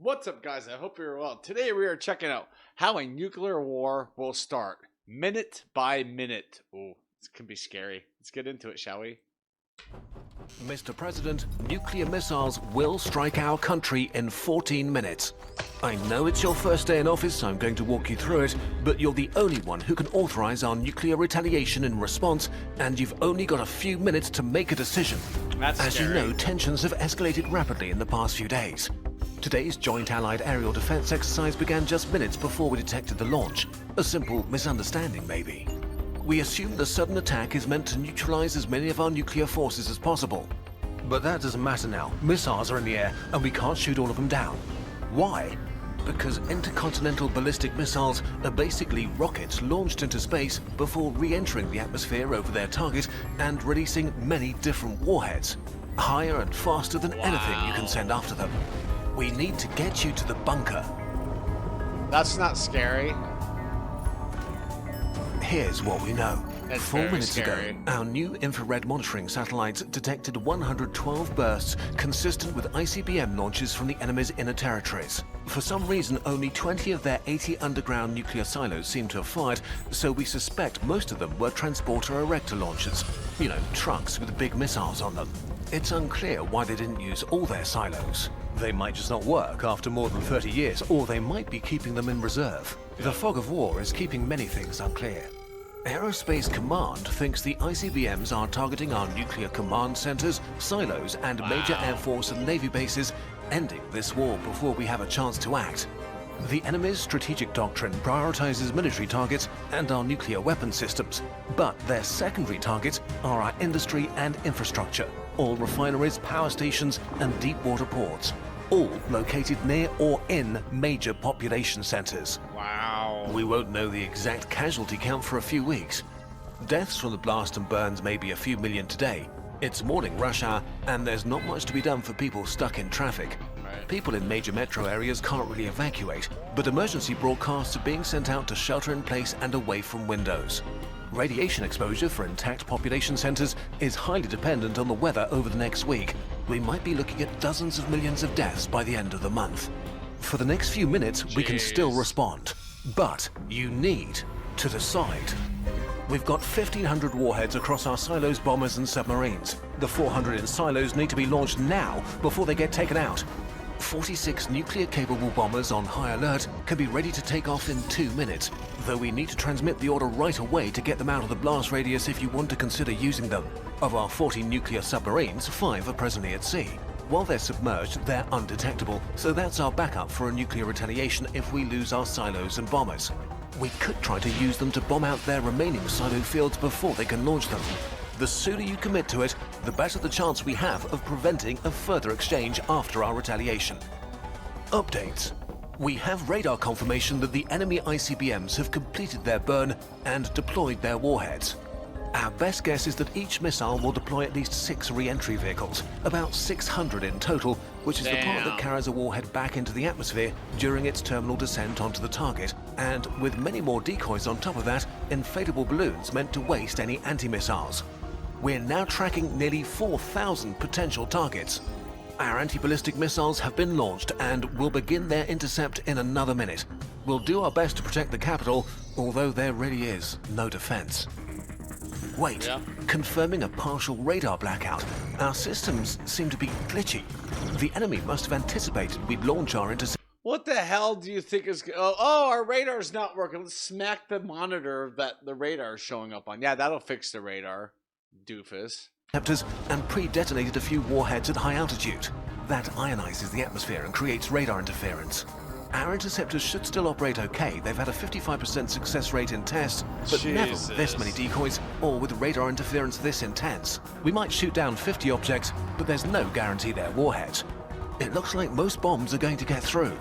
What's up, guys? I hope you're well. Today we are checking out how a nuclear war will start, minute by minute. Ooh, this can be scary. Let's get into it, shall we? Mr. President, nuclear missiles will strike our country in 14 minutes. I know it's your first day in office, so I'm going to walk you through it, but you're the only one who can authorize our nuclear retaliation in response, and you've only got a few minutes to make a decision. That's As scary. you know, tensions have escalated rapidly in the past few days. Today's Joint Allied Aerial Defense exercise began just minutes before we detected the launch. A simple misunderstanding, maybe. We assume the sudden attack is meant to neutralize as many of our nuclear forces as possible. But that doesn't matter now. Missiles are in the air, and we can't shoot all of them down. Why? Because intercontinental ballistic missiles are basically rockets launched into space before re-entering the atmosphere over their target and releasing many different warheads, higher and faster than anything you can send after them. We need to get you to the bunker. That's not scary. Here's what we know. That's 4 very minutes scary. ago, our new infrared monitoring satellites detected 112 bursts consistent with ICBM launches from the enemy's inner territories. For some reason, only 20 of their 80 underground nuclear silos seem to have fired, so we suspect most of them were transporter erector launchers. You know, trucks with big missiles on them. It's unclear why they didn't use all their silos. They might just not work after more than 30 years, or they might be keeping them in reserve. The fog of war is keeping many things unclear. Aerospace Command thinks the ICBMs are targeting our nuclear command centers, silos, and major Air Force and Navy bases, ending this war before we have a chance to act. The enemy's strategic doctrine prioritizes military targets and our nuclear weapon systems, but their secondary targets are our industry and infrastructure, all refineries, power stations, and deep water ports, all located near or in major population centers. Wow. We won't know the exact casualty count for a few weeks. Deaths from the blast and burns may be a few million today. It's morning rush hour, and there's not much to be done for people stuck in traffic. Right. People in major metro areas can't really evacuate, but emergency broadcasts are being sent out to shelter in place and away from windows. Radiation exposure for intact population centers is highly dependent on the weather over the next week. We might be looking at dozens of millions of deaths by the end of the month. For the next few minutes, we can still respond. But you need to decide. We've got 1,500 warheads across our silos, bombers, and submarines. The 400 in silos need to be launched now before they get taken out. 46 nuclear-capable bombers on high alert can be ready to take off in 2 minutes, though we need to transmit the order right away to get them out of the blast radius if you want to consider using them. Of our 40 nuclear submarines, 5 are presently at sea. While they're submerged, they're undetectable, so that's our backup for a nuclear retaliation if we lose our silos and bombers. We could try to use them to bomb out their remaining silo fields before they can launch them. The sooner you commit to it, the better the chance we have of preventing a further exchange after our retaliation. Updates. We have radar confirmation that the enemy ICBMs have completed their burn and deployed their warheads. Our best guess is that each missile will deploy at least 6 re-entry vehicles, about 600 in total, which is the part that carries a warhead back into the atmosphere during its terminal descent onto the target, and with many more decoys on top of that, inflatable balloons meant to waste any anti-missiles. We're now tracking nearly 4,000 potential targets. Our anti-ballistic missiles have been launched and will begin their intercept in another minute. We'll do our best to protect the capital, although there really is no defense. Wait, confirming a partial radar blackout. Our systems seem to be glitchy. The enemy must have anticipated we'd launch our intercept. What the hell do you think is... Oh, our radar's not working. Let's smack the monitor that the radar is showing up on. Yeah, that'll fix the radar, doofus. And pre-detonated a few warheads at high altitude. That ionizes the atmosphere and creates radar interference. Our interceptors should still operate okay. They've had a 55% success rate in tests, but never with this many decoys or with radar interference this intense. We might shoot down 50 objects, but there's no guarantee they're warheads. It looks like most bombs are going to get through.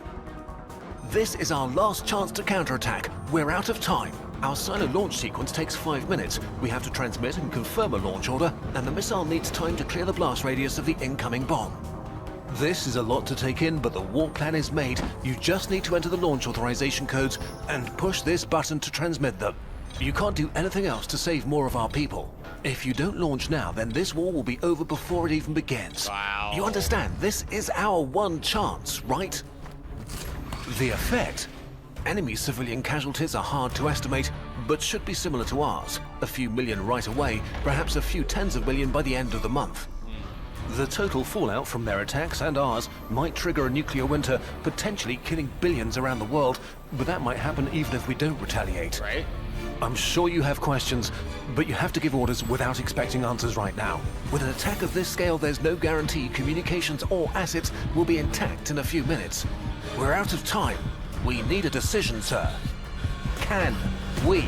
This is our last chance to counterattack. We're out of time. Our silo launch sequence takes 5 minutes. We have to transmit and confirm a launch order, and the missile needs time to clear the blast radius of the incoming bomb. This is a lot to take in, but the war plan is made. You just need to enter the launch authorization codes and push this button to transmit them. You can't do anything else to save more of our people. If you don't launch now, then this war will be over before it even begins. Wow. You understand? This is our one chance, right? The effect? Enemy civilian casualties are hard to estimate, but should be similar to ours. A few million right away, perhaps a few tens of million by the end of the month. The total fallout from their attacks and ours might trigger a nuclear winter, potentially killing billions around the world, but that might happen even if we don't retaliate. Right? I'm sure you have questions, but you have to give orders without expecting answers right now. With an attack of this scale, there's no guarantee communications or assets will be intact in a few minutes. We're out of time. We need a decision, sir. Can we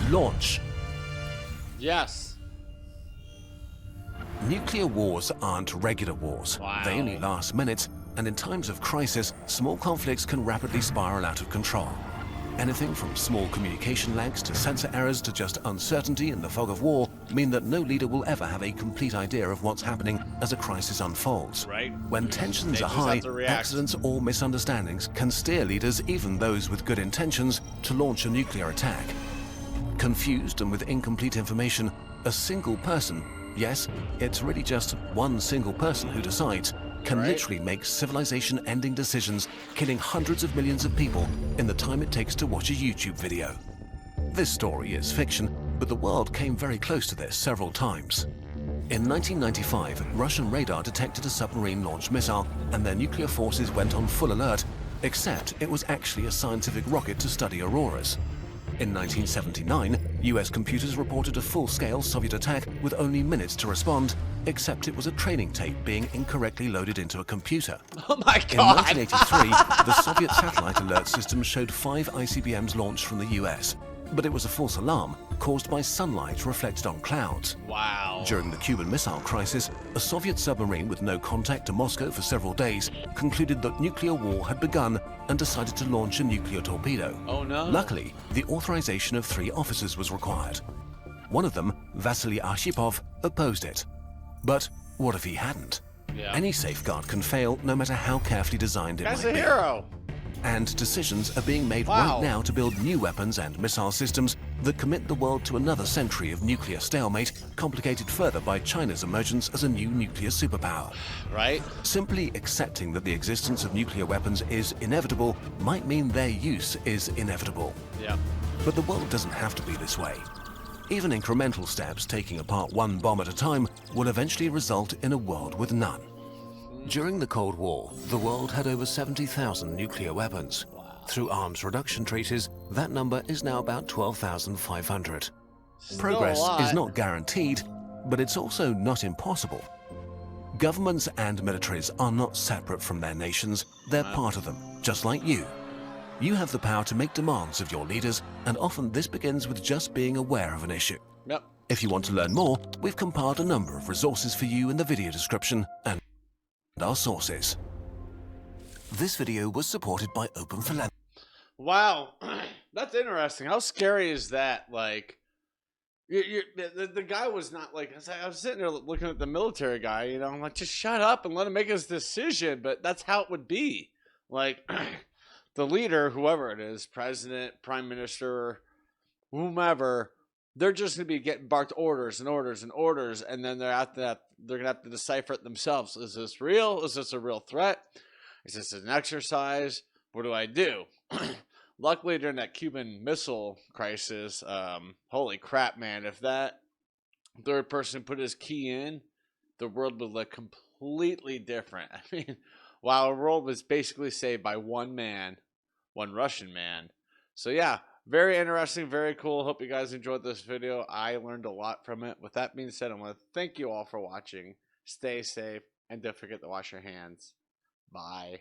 launch? Yes. Nuclear wars aren't regular wars. Wow. They only last minutes, and in times of crisis, small conflicts can rapidly spiral out of control. Anything from small communication lags to sensor errors to just uncertainty in the fog of war mean that no leader will ever have a complete idea of what's happening as a crisis unfolds. Right. When tensions They are just have high, to react. accidents or misunderstandings can steer leaders, even those with good intentions, to launch a nuclear attack. Confused and with incomplete information, a single person, yes, it's really just one single person who decides, can Right. literally make civilization-ending decisions, killing hundreds of millions of people in the time it takes to watch a YouTube video. This story is fiction, but the world came very close to this several times. In 1995, Russian radar detected a submarine-launched missile, and their nuclear forces went on full alert, except it was actually a scientific rocket to study auroras. In 1979, US computers reported a full-scale Soviet attack with only minutes to respond, except it was a training tape being incorrectly loaded into a computer. Oh my In god. 1983, the Soviet satellite alert system showed 5 ICBMs launched from the US, but it was a false alarm caused by sunlight reflected on clouds. Wow. During the Cuban Missile Crisis, a Soviet submarine with no contact to Moscow for several days concluded that nuclear war had begun and decided to launch a nuclear torpedo. Oh no. Luckily, the authorization of 3 officers was required. One of them, Vasily Arshipov, opposed it. But what if he hadn't? Yeah. Any safeguard can fail, no matter how carefully designed it Guy's might a be. hero. And decisions are being made Wow. right now to build new weapons and missile systems that commit the world to another century of nuclear stalemate, complicated further by China's emergence as a new nuclear superpower. Right? Simply accepting that the existence of nuclear weapons is inevitable might mean their use is inevitable. Yeah. But the world doesn't have to be this way. Even incremental steps taking apart one bomb at a time will eventually result in a world with none. During the Cold War, the world had over 70,000 nuclear weapons. Through arms reduction treaties, that number is now about 12,500. Still Progress a lot. is not guaranteed, but it's also not impossible. Governments and militaries are not separate from their nations, they're part of them, just like you. You have the power to make demands of your leaders, and often this begins with just being aware of an issue. Yep. If you want to learn more, we've compiled a number of resources for you in the video description and our sources. This video was supported by Open Philanthropy. Wow. That's interesting. How scary is that? Like, the guy was not like, I was sitting there looking at the military guy, you know, I'm like, just shut up and let him make his decision. But that's how it would be. Like, the leader, whoever it is, president, prime minister, whomever, they're just going to be getting barked orders and orders and orders. And then they're going to have to decipher it themselves. Is this real? Is this a real threat? Is this an exercise? What do I do? Luckily, during that Cuban Missile Crisis, holy crap, man, if that third person put his key in, the world would look completely different. I mean, wow, a world was basically saved by one man, one Russian man. So yeah, very interesting, very cool. Hope you guys enjoyed this video. I learned a lot from it. With that being said, I want to thank you all for watching. Stay safe, and don't forget to wash your hands. Bye.